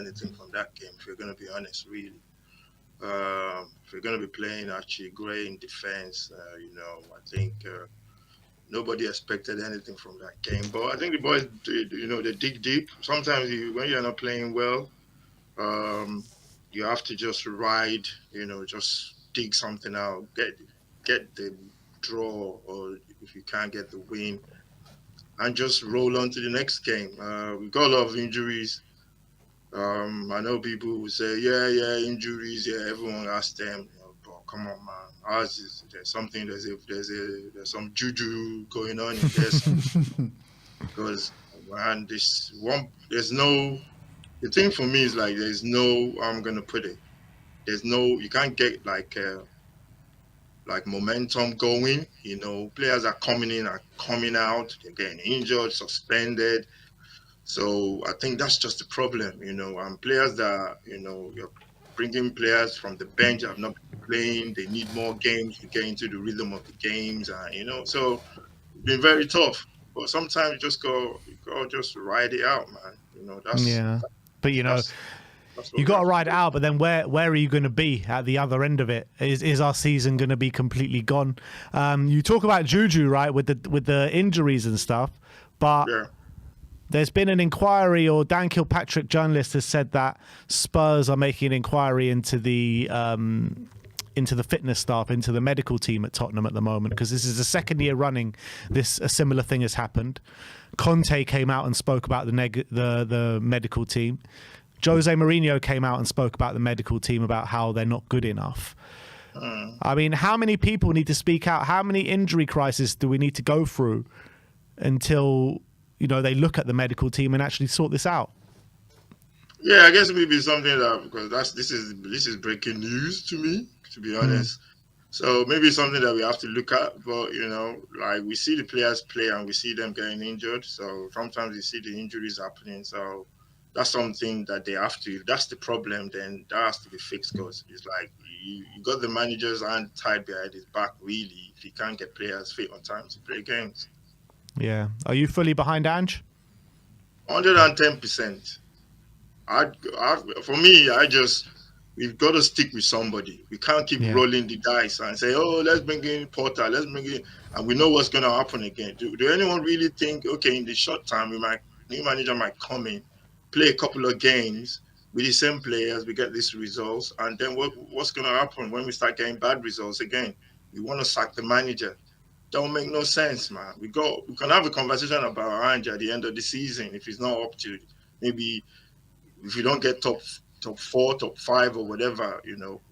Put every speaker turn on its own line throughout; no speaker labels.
anything from that game, if you're going to be honest, really. If you're going to be playing Archie Gray in defense, I think nobody expected anything from that game. But I think the boys, they dig deep. Sometimes when you're not playing well, you have to just ride, just dig something out, get the draw, or if you can't get the win, and just roll on to the next game. We've got a lot of injuries. I know people will say, yeah, injuries, yeah, everyone asks them, but come on, man. Ours is, there's some JUJU going on in this. Because, man, the thing for me is like, there's no, I'm going to put it, you can't get like momentum going, players are coming in and coming out, they're getting injured, suspended. So I think that's just the problem, and players that, you're bringing players from the bench that have not been playing, they need more games to get into the rhythm of the games, and, so it's been very tough. But sometimes you just go just ride it out, man.
But you got to ride it out. But then where are you going to be at the other end of it? Is our season going to be completely gone? You talk about JUJU, right, with the injuries and stuff, but. Yeah. There's been an inquiry, or Dan Kilpatrick, journalist, has said that Spurs are making an inquiry into the fitness staff, into the medical team at Tottenham at the moment, because this is the second year running a similar thing has happened. Conte came out and spoke about the medical team. Jose Mourinho came out and spoke about the medical team, about how they're not good enough. I mean, how many people need to speak out? How many injury crises do we need to go through until they look at the medical team and actually sort this out?
Yeah, I guess maybe something that, because this is breaking news to me, to be honest. So maybe something that we have to look at. But like, we see the players play and we see them getting injured. So sometimes we see the injuries happening. So that's something that they have to. If that's the problem, then that has to be fixed. Because it's like you got the manager's hand tied behind his back, really, if he can't get players fit on time to play games.
Yeah. Are you fully behind Ange?
110%. For me, we've got to stick with somebody. We can't keep rolling the dice and say, let's bring in Porter, and we know what's going to happen again. Do anyone really think, okay, in the short time, new manager might come in, play a couple of games with the same players, we get these results, and then what's going to happen when we start getting bad results again? We want to sack the manager. Don't make no sense, man. We can have a conversation about Ange at the end of the season if he's not up to, maybe if you don't get top 4, top 5 or whatever,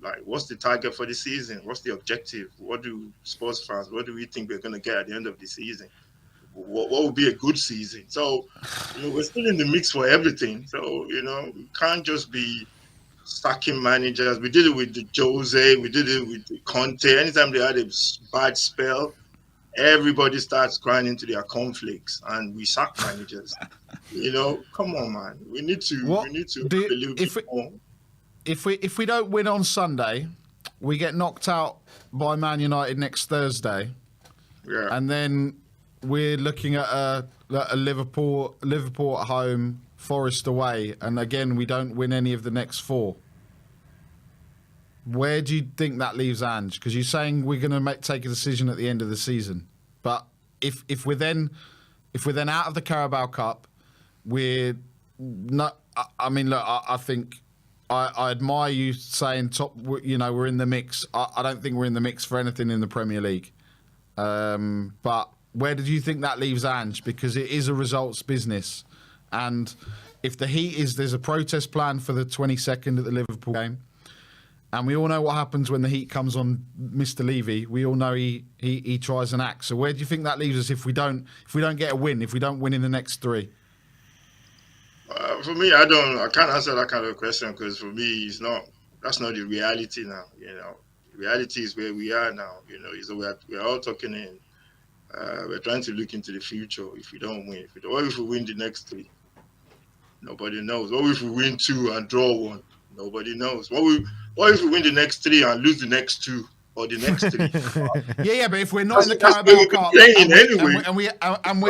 like, what's the target for the season? What's the objective? What do sports fans, what do we think we're going to get at the end of the season? What would be a good season? So, we're still in the mix for everything. So, we can't just be sacking managers. We did it with the Jose, we did it with the Conte. Anytime they had a bad spell, everybody starts crying into their conflicts, and we sack managers. Come on, man. We need to believe more.
If we don't win on Sunday, we get knocked out by Man United next Thursday.
Yeah.
And then we're looking at a Liverpool at home, Forest away, and again we don't win any of the next 4. Where do you think that leaves Ange? Because you're saying we're going to take a decision at the end of the season, but if we're then out of the Carabao Cup, we're not. I mean, look, I think I admire you saying top. We're in the mix. I don't think we're in the mix for anything in the Premier League. But where did you think that leaves Ange? Because it is a results business, and if the heat is, there's a protest plan for the 22nd at the Liverpool game. And we all know what happens when the heat comes on Mr. Levy. We all know he tries an act. So where do you think that leaves us if we don't get a win, if we don't win in the next 3?
For me, I can't answer that kind of question, because for me, that's not the reality now. Reality is where we are now. So we're all talking in. We're trying to look into the future. If we don't win, what if we win the next 3? Nobody knows. What if we win 2 and draw 1? Nobody knows. What if we win the next 3 and lose the next 2 or the next 3?
yeah, but if we're not in the Carabao Cup and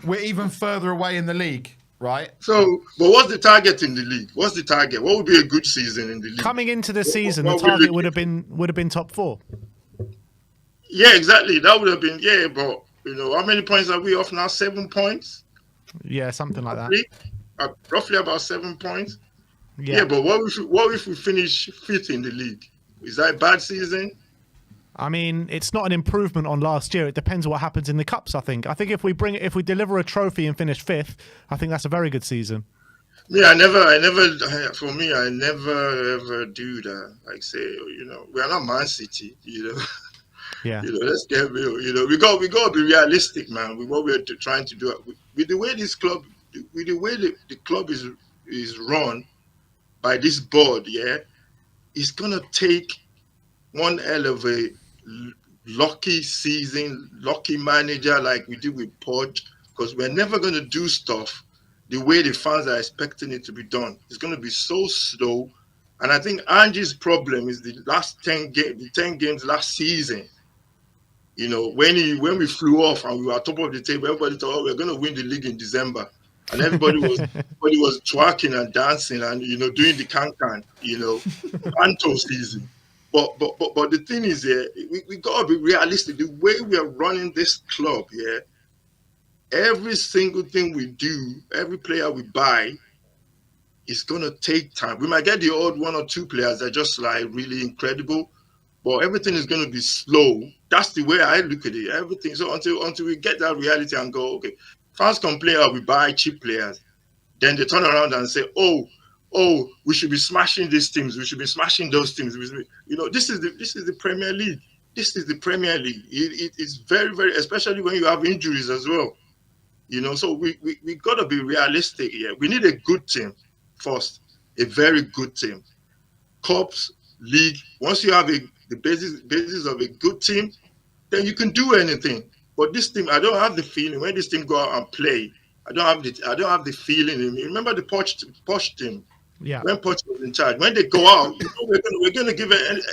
we're even further away in the league, right?
So, but what's the target in the league? What's the target? What would be a good season in the league?
Coming into the season,
What
the
we
target
looking
would have been top 4.
Yeah, exactly. That would have been but how many points are we off now? 7 points,
Yeah, something like that.
roughly, roughly about 7 points.
Yeah.
Yeah, but what if we finish fifth in the league? Is that a bad season?
I mean, it's not an improvement on last year. It depends what happens in the cups. I think if we deliver a trophy and finish 5th, I think that's a very good season.
Yeah, for me, I never ever do that. Like say, we are not Man City,
Yeah.
Let's get real. We got to be realistic, man. With what we're trying to do, with the way with the way the club is run by this board, yeah, it's gonna take one hell of a lucky season, lucky manager like we did with Poch, because we're never gonna do stuff the way the fans are expecting it to be done. It's gonna be so slow. And I think Angie's problem is the last 10 games last season. When we flew off and we were top of the table, everybody thought, we're going to win the league in December, and everybody was twerking and dancing and doing the can, Anto season. But the thing is, we gotta be realistic. The way we are running this club, every single thing we do, every player we buy, is gonna take time. We might get the odd 1 or 2 players that are just like really incredible, but everything is going to be slow. That's the way I look at it. Everything. So until we get that reality and go, okay, fans complain, we buy cheap players. Then they turn around and say, oh, we should be smashing these teams. We should be smashing those teams. This is the Premier League. This is the Premier League. It's very, very, especially when you have injuries as well. So we got to be realistic here. We need a good team first, a very good team. Cups, league. Once you have the basis of a good team, then you can do anything. But this team, I don't have the feeling when this team go out and play. I don't have the feeling. Remember the Poch team?
Yeah.
When Poch was in charge, when they go out, we're gonna give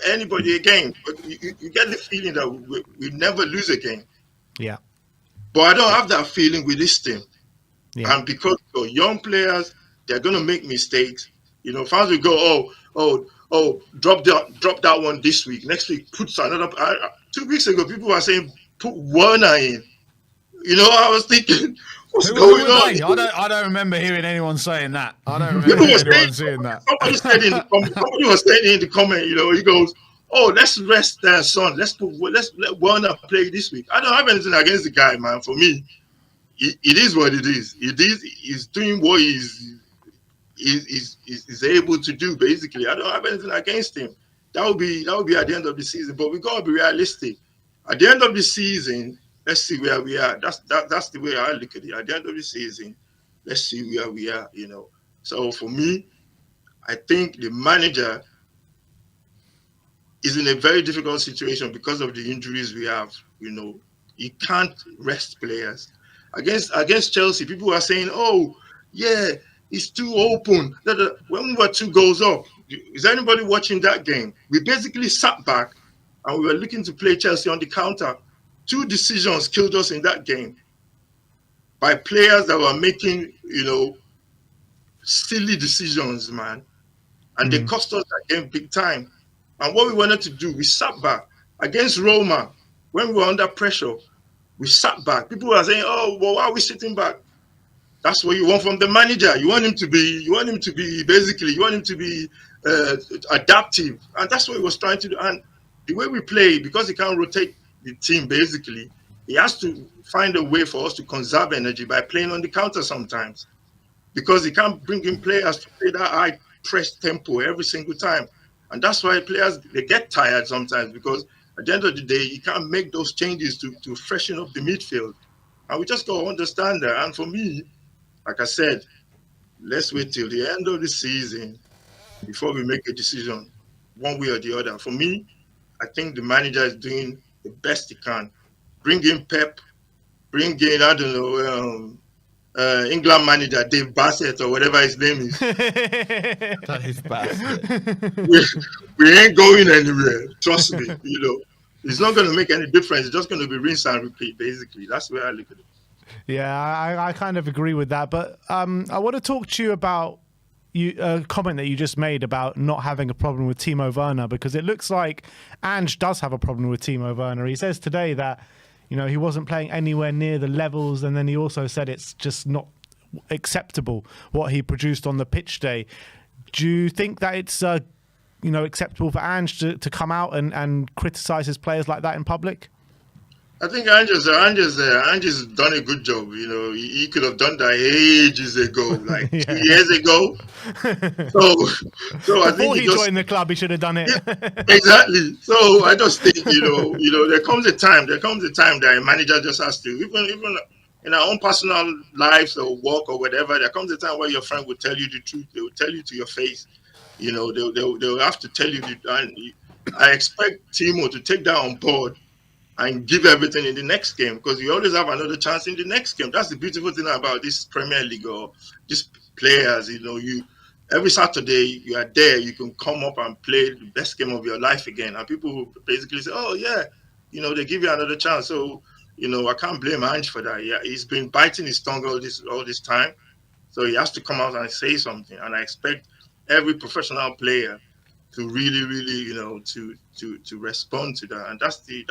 anybody a game. But you get the feeling that we never lose a game.
Yeah.
But I don't have that feeling with this team.
Yeah.
And because young players, they're gonna make mistakes. Fans will go, drop that one this week. Next week, put another. 2 weeks ago, people were saying put Werner in. I was thinking, what's going on?
I don't remember hearing anyone saying that. I don't remember anyone saying that.
Somebody was saying in the comment, he goes, let's rest their son. Let's let Werner play this week. I don't have anything against the guy, man. For me, it is what it is. He's doing what he's able to do. Basically, I don't have anything against him. That would be at the end of the season. But we gotta be realistic. At the end of the season, let's see where we are. That's the way I look at it. At the end of the season, let's see where we are. So for me, I think the manager is in a very difficult situation because of the injuries we have. He can't rest players. Against Chelsea, people are saying, it's too open. When we were 2 goals up, is anybody watching that game? We basically sat back and we were looking to play Chelsea on the counter. 2 decisions killed us in that game by players that were making, silly decisions, man. And they cost us that game big time. And what we wanted to do, we sat back. Against Roma, when we were under pressure, we sat back. People were saying, why are we sitting back? That's what you want from the manager. You want him to be adaptive. And that's what he was trying to do. And the way we play, because he can't rotate the team, basically, he has to find a way for us to conserve energy by playing on the counter sometimes. Because he can't bring in players to play that high press tempo every single time. And that's why players, they get tired sometimes, because at the end of the day, you can't make those changes to freshen up the midfield. And we just got to understand that. And for me, like I said, let's wait till the end of the season before we make a decision one way or the other. For me, I think the manager is doing the best he can. Bring in Pep, bring in, I don't know, England manager Dave Bassett or whatever his name is.
Dave Bassett.
We ain't going anywhere. Trust me. It's not going to make any difference. It's just going to be rinse and repeat. Basically, that's where I look at it.
Yeah, I kind of agree with that. But I want to talk to you about a comment that you just made about not having a problem with Timo Werner, because it looks like Ange does have a problem with Timo Werner. He says today that, he wasn't playing anywhere near the levels, and then he also said it's just not acceptable what he produced on the pitch day. Do you think that it's acceptable for Ange to come out and criticise his players like that in public?
I think Ange's done a good job. He could have done that ages ago, like 2 years ago. So I think
he joined the club, he should have done it.
Yeah, exactly. So I just think there comes a time that a manager just has to, even in our own personal lives or work or whatever, there comes a time where your friend will tell you the truth. They will tell you to your face. They'll have to tell you. And I expect Timo to take that on board and give everything in the next game, because you always have another chance in the next game. That's the beautiful thing about this Premier League or these players. Every Saturday you are there, you can come up and play the best game of your life again, and people basically say, "Oh yeah," they give you another chance. So I can't blame Ange for that. Yeah, he's been biting his tongue all this time, so he has to come out and say something. And I expect every professional player to really, to respond to that. And that's the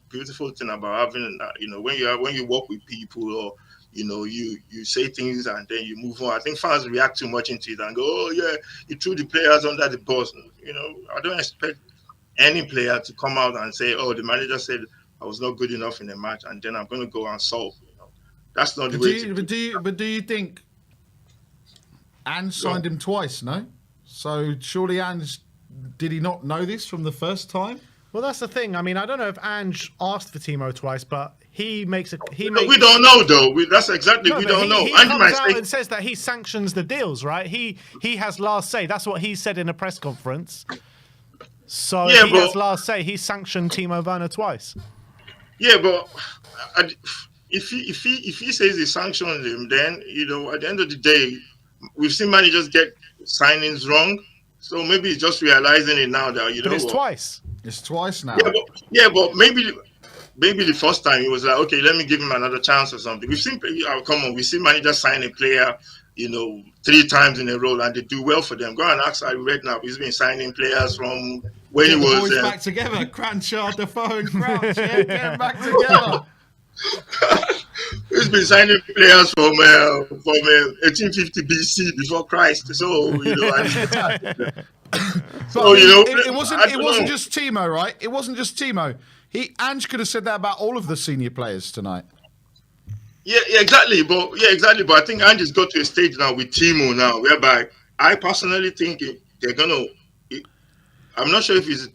beautiful thing about having when you work with people, or you say things and then you move on. I think fans react too much into it and go, "Oh yeah, you threw the players under the bus." I don't expect any player to come out and say, "Oh, the manager said I was not good enough in the match, and then I'm going to go and solve." That's not the way.
But do you think Ange signed him twice? No. So surely Ange, did he not know this from the first time?
Well, that's the thing. I mean, I don't know if Ange asked for Timo twice, but we
don't know though. We don't know.
He comes out and says that he sanctions the deals, right? He has last say. That's what he said in a press conference. So if he has last say, he sanctioned Timo Werner twice.
Yeah, but if he says he sanctioned him, then at the end of the day, we've seen managers get signings wrong. So maybe he's just realizing it now that
But it's twice.
It's twice now.
But maybe the first time he was like, okay, let me give him another chance or something. We've seen managers sign a player, 3 times in a row, and they do well for them. Go and ask Redknapp. He's been signing players from when he was
boys back together. Cranshaw, Defoe, and Crouch. Yeah, get them back together.
He's been signing players from 1850 BC before Christ. So
it wasn't just Timo, right? It wasn't just Timo. Ange could have said that about all of the senior players tonight.
Yeah, exactly. But I think Ange has got to a stage now with Timo now, whereby I personally think they're gonna. I'm not sure if he's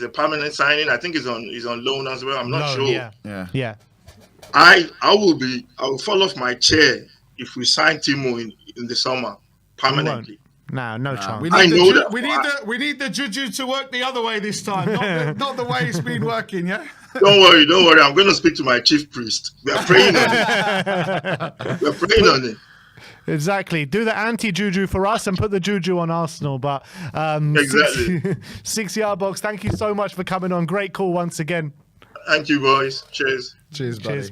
a permanent signing. I think he's on loan as well. I'm not sure.
Yeah.
I will fall off my chair if we sign Timo in the summer permanently.
No chance.
We need the JUJU to work the other way this time, not the way it's been working. Yeah.
Don't worry. I'm going to speak to my chief priest. We are praying on it.
Exactly. Do the anti-JUJU for us and put the JUJU on Arsenal. But
exactly.
6ixYardBox, thank you so much for coming on. Great call once again.
Thank you, boys. Cheers.
Cheers, buddy.